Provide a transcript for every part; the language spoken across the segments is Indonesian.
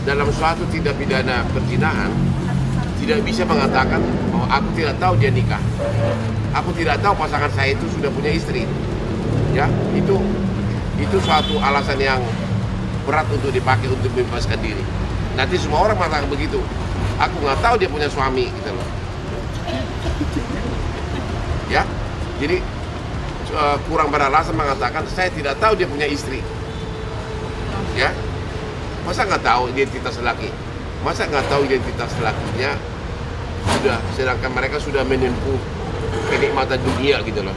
dalam suatu tindak pidana perzinahan tidak bisa mengatakan bahwa aku tidak tahu dia nikah, aku tidak tahu pasangan saya itu sudah punya istri. Ya, itu suatu alasan yang berat untuk dipakai untuk membebaskan diri. Nanti semua orang mengatakan begitu, aku nggak tahu dia punya suami, gitu loh. Ya, jadi kurang beralasan mengatakan saya tidak tahu dia punya istri. Ya, masa nggak tahu identitas laki? Masa nggak tahu identitas lakinya? Sudah, sedangkan mereka sudah menempuh kenikmatan dunia, gitu loh.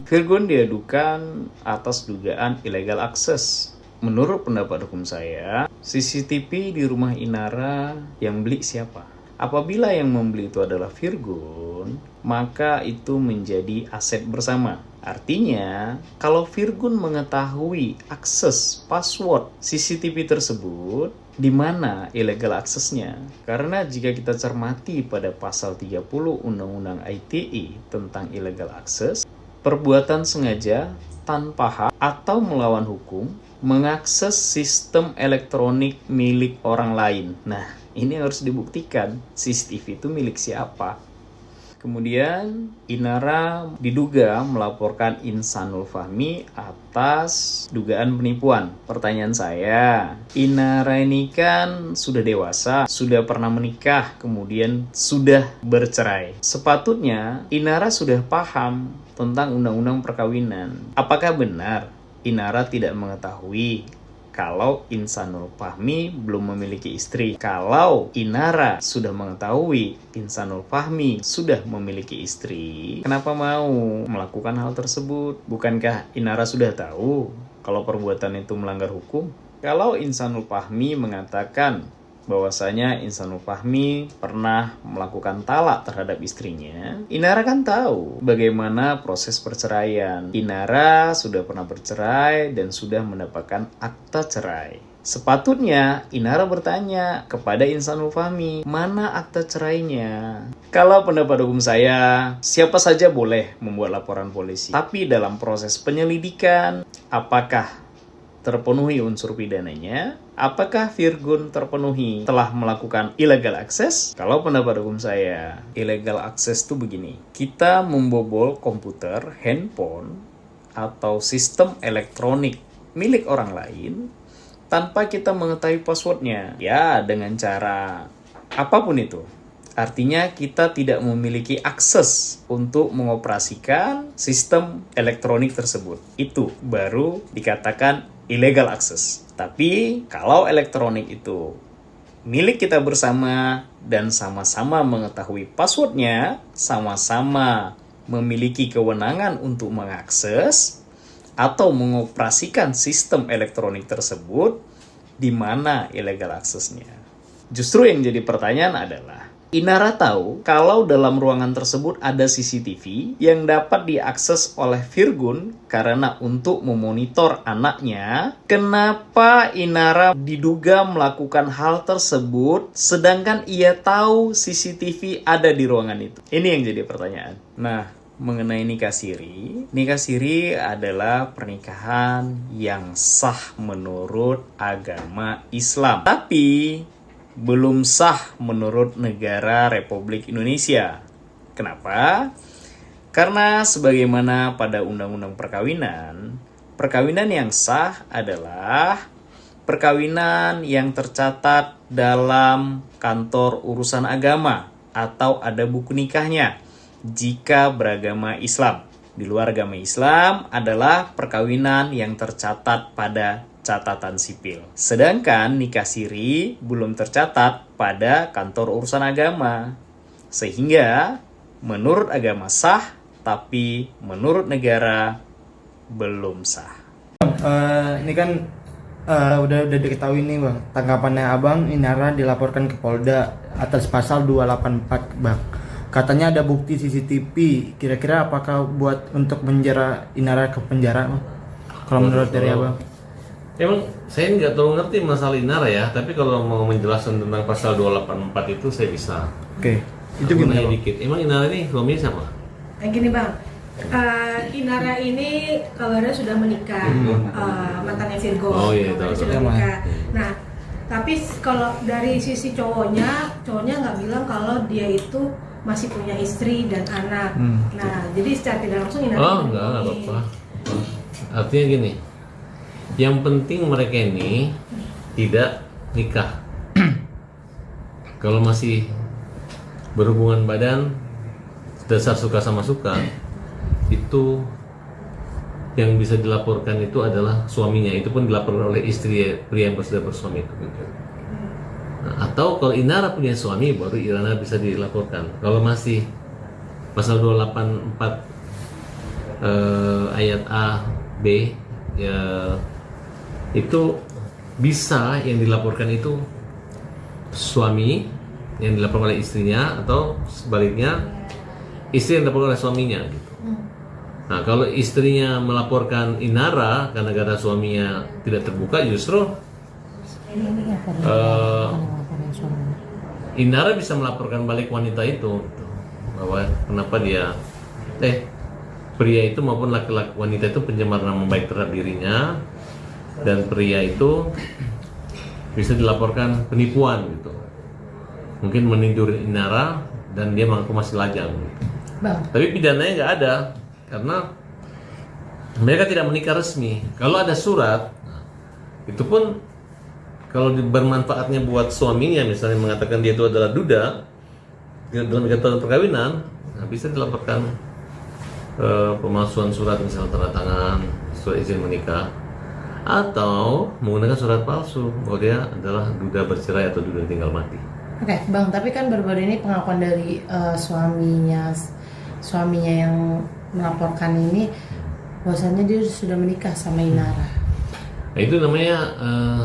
Virgun diadukan atas dugaan illegal access. Menurut pendapat hukum saya, CCTV di rumah Inara yang beli siapa? Apabila yang membeli itu adalah Virgun, maka itu menjadi aset bersama. Artinya, kalau Virgun mengetahui akses password CCTV tersebut, di mana illegal aksesnya? Karena jika kita cermati pada pasal 30 Undang-Undang ITE tentang illegal access, perbuatan sengaja tanpa hak atau melawan hukum mengakses sistem elektronik milik orang lain. Nah, ini harus dibuktikan CCTV itu milik siapa. Kemudian Inara diduga melaporkan Insanul Fahmi atas dugaan penipuan. Pertanyaan saya, Inara ini kan sudah dewasa, sudah pernah menikah, kemudian sudah bercerai. Sepatutnya Inara sudah paham tentang undang-undang perkawinan. Apakah benar Inara tidak mengetahui kalau Insanul Fahmi belum memiliki istri? Kalau Inara sudah mengetahui Insanul Fahmi sudah memiliki istri, kenapa mau melakukan hal tersebut? Bukankah Inara sudah tahu kalau perbuatan itu melanggar hukum? Kalau Insanul Fahmi mengatakan bahwasanya Insanul Fahmi pernah melakukan talak terhadap istrinya, Inara kan tahu bagaimana proses perceraian. Inara sudah pernah bercerai dan sudah mendapatkan akta cerai. Sepatutnya Inara bertanya kepada Insanul Fahmi, mana akta cerainya? Kalau pendapat hukum saya, siapa saja boleh membuat laporan polisi. Tapi dalam proses penyelidikan, apakah terpenuhi unsur pidananya? Apakah Virgun terpenuhi telah melakukan illegal access? Kalau pendapat hukum saya, illegal access itu begini. Kita membobol komputer, handphone, atau sistem elektronik milik orang lain tanpa kita mengetahui passwordnya. Ya, dengan cara apapun itu. Artinya kita tidak memiliki akses untuk mengoperasikan sistem elektronik tersebut. Itu baru dikatakan illegal access. Tapi kalau elektronik itu milik kita bersama dan sama-sama mengetahui passwordnya, sama-sama memiliki kewenangan untuk mengakses atau mengoperasikan sistem elektronik tersebut, di mana illegal access-nya? Justru yang jadi pertanyaan adalah, Inara tahu kalau dalam ruangan tersebut ada CCTV yang dapat diakses oleh Virgun karena untuk memonitor anaknya. Kenapa Inara diduga melakukan hal tersebut sedangkan ia tahu CCTV ada di ruangan itu? Ini yang jadi pertanyaan. Nah, mengenai nikah siri adalah pernikahan yang sah menurut agama Islam. Tapi belum sah menurut negara Republik Indonesia. Kenapa? Karena sebagaimana pada Undang-Undang Perkawinan, perkawinan yang sah adalah perkawinan yang tercatat dalam kantor urusan agama atau ada buku nikahnya jika beragama Islam. Di luar agama Islam adalah perkawinan yang tercatat pada catatan sipil. Sedangkan nikah siri belum tercatat pada kantor urusan agama. Sehingga menurut agama sah, tapi menurut negara belum sah. Ini kan udah diketahui nih Bang. Tanggapannya Abang, Inara dilaporkan ke Polda atas pasal 284 Bang. Katanya ada bukti CCTV. Kira-kira apakah buat untuk menjara Inara ke penjara Bang? Kalau menurut dari Abang? Emang saya nggak terlalu ngerti masalah Inara ya, tapi kalau mau menjelaskan tentang pasal 284 itu saya bisa. Oke. Itu gimana Bang? Dikit. Emang Inara ini suaminya siapa? Gini Bang, Inara ini kabarnya sudah menikah, mantannya Virgo. Oh iya, Kabarnya tahu, sudah tahu. menikah. Nah, Tapi kalau dari sisi cowoknya nggak bilang kalau dia itu masih punya istri dan anak. Nah, jadi secara tidak langsung Inara Oh enggak apa-apa. Artinya gini, yang penting mereka ini tidak nikah. Kalau masih berhubungan badan dasar suka sama suka, itu yang bisa dilaporkan itu adalah suaminya. Itu pun dilaporkan oleh istri pria yang sudah bersuami itu. Nah, atau kalau Inara punya suami, baru Inara bisa dilaporkan. Kalau masih pasal 284 ayat A, B, ya itu bisa yang dilaporkan itu suami yang dilaporkan oleh istrinya, atau sebaliknya istri yang dilaporkan oleh suaminya gitu. Nah, kalau istrinya melaporkan Inara karena gara suaminya tidak terbuka, justru Inara bisa melaporkan balik wanita itu gitu. Bahwa kenapa dia pria itu maupun laki-laki wanita itu pencemar nama baik terhadap dirinya, dan pria itu bisa dilaporkan penipuan gitu, mungkin menindur Inara dan dia mengaku masih lajang gitu. Tapi pidananya nggak ada karena mereka tidak menikah resmi. Kalau ada surat, itu pun kalau bermanfaatnya buat suaminya, misalnya mengatakan dia itu adalah duda dalam ikatan perkawinan, nah bisa dilaporkan pemalsuan surat, misalnya tanda tangan, surat izin menikah, atau menggunakan surat palsu bahwa dia adalah duda bercerai atau duda tinggal mati. Oke, Bang, tapi kan baru-baru ini pengakuan dari suaminya yang melaporkan ini bahwasannya dia sudah menikah sama Inara. Nah, itu namanya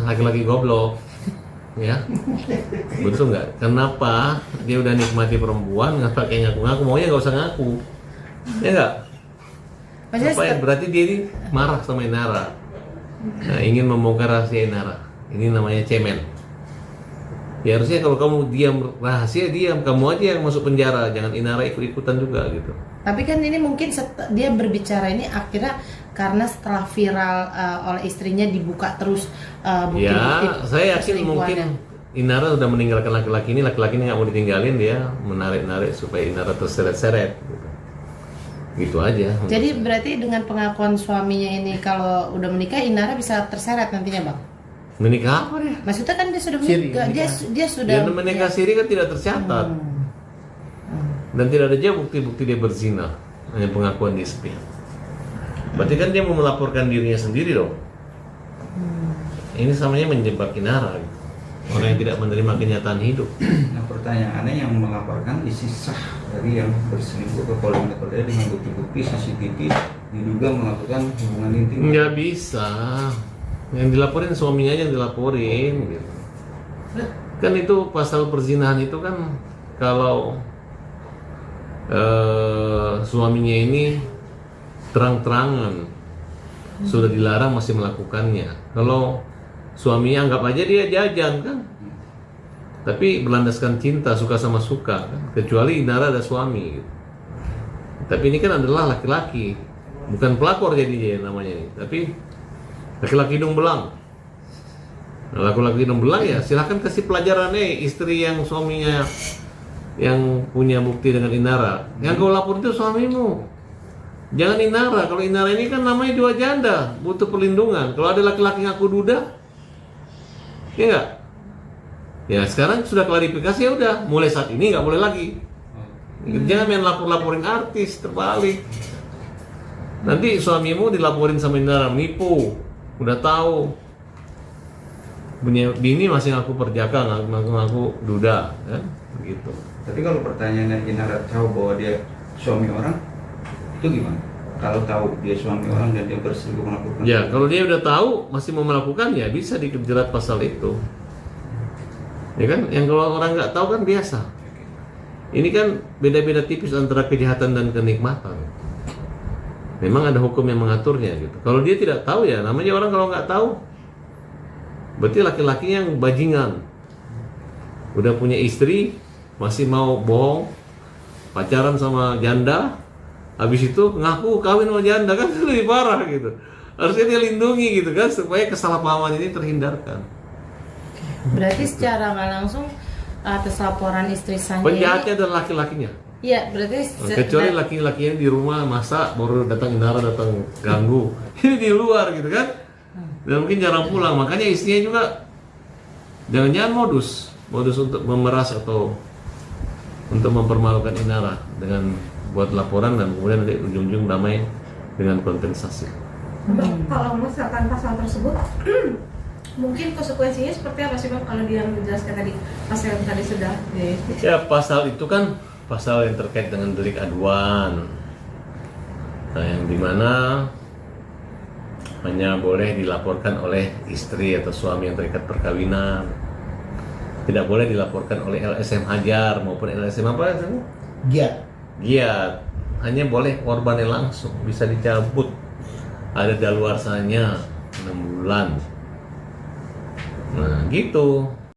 laki-laki goblok, ya. Betul nggak? Kenapa dia udah nikmati perempuan nggak pakai ngaku-ngaku, maunya nggak usah ngaku, ya nggak? Apa ya? Berarti dia ini marah sama Inara, nah, ingin membongkar rahasia Inara. Ini namanya cemen. Ya harusnya kalau kamu diam rahasia, diam, kamu aja yang masuk penjara, jangan Inara ikut-ikutan juga gitu. Tapi kan ini mungkin dia berbicara ini akhirnya karena setelah viral oleh istrinya dibuka terus bukti-bukti. Ya, saya yakin mungkin Inara udah meninggalkan laki-laki ini nggak mau ditinggalin, dia menarik-narik supaya Inara terseret-seret. Gitu aja. Jadi berarti dengan pengakuan suaminya ini kalau udah menikah Inara bisa terseret nantinya, Bang? Menikah apa dia? Maksudnya kan dia sudah menikah, dia sudah. Dia menikah siri kan tidak tercatat. Dan tidak ada aja bukti-bukti dia berzina, hanya pengakuan dia sepihak. Berarti kan dia mau melaporkan dirinya sendiri dong. Ini samanya menjebak Inara, orang yang tidak menerima kenyataan hidup. Nah, pertanyaannya yang melaporkan isi sah dari yang berselingkuh ke Polda Metro Jaya dengan bukti-bukti CCTV diduga melakukan hubungan intim. Nggak bisa. Yang dilaporin suaminya aja yang dilaporin gitu. Kan itu pasal perzinahan itu kan kalau suaminya ini terang-terangan sudah dilarang masih melakukannya. Kalau suaminya anggap aja dia jajan kan, tapi berlandaskan cinta, suka sama suka kan? Kecuali Inara ada suami gitu. Tapi ini kan adalah laki-laki, bukan pelakor jadinya namanya ini, tapi laki-laki hidung belang. Nah, laki-laki hidung belang ya silahkan kasih pelajaran istri yang suaminya yang punya bukti dengan Inara. Yang kau lapor itu suamimu, jangan Inara. Kalau Inara ini kan namanya dua janda, butuh perlindungan. Kalau ada laki-laki ngaku duda, ya enggak? Ya sekarang sudah klarifikasi, ya udah, mulai saat ini nggak boleh lagi. Jangan main laporin artis, terbalik. Nanti suamimu dilaporin sama Inara menipu, udah tahu. Punya bini masih ngaku perjaka, ngaku duda, kan? Begitu. Tapi kalau pertanyaannya Inara tahu bahwa dia suami orang, itu gimana? Kalau tahu dia suami orang dan dia berselingkuh melakukan. Ya, kalau dia udah tahu masih mau melakukan, ya bisa dijerat pasal itu. Ya kan, yang kalau orang nggak tahu kan biasa. Ini kan beda-beda tipis antara kejahatan dan kenikmatan. Memang ada hukum yang mengaturnya gitu. Kalau dia tidak tahu, ya namanya orang kalau nggak tahu, berarti laki-laki yang bajingan. Udah punya istri, masih mau bohong, pacaran sama janda, habis itu ngaku kawin sama janda, kan lebih parah gitu. Harusnya dia lindungi gitu kan, supaya kesalahpahaman ini terhindarkan. Berarti secara nggak langsung atas laporan istri saya Penjahatnya adalah laki-lakinya. iya berarti Kecuali laki-lakinya di rumah masak baru datang Inara datang ganggu. Ini di luar gitu kan. Dan mungkin jarang pulang. Makanya istrinya juga jangan-jangan modus untuk memeras atau untuk mempermalukan Inara dengan buat laporan dan kemudian nanti ujung-ujung damai dengan kompensasi. Kalau misalkan pasal tersebut mungkin konsekuensinya seperti apa sih Bang kalau dia menjelaskan tadi pasal yang tadi sudah Ya pasal itu kan pasal yang terkait dengan delik aduan. Nah, yang dimana hanya boleh dilaporkan oleh istri atau suami yang terikat perkawinan. Tidak boleh dilaporkan oleh LSM Hajar maupun LSM apa? Giat. Hanya boleh korbannya langsung, bisa dicabut. Ada daluarsanya 6 bulan. Nah, gitu.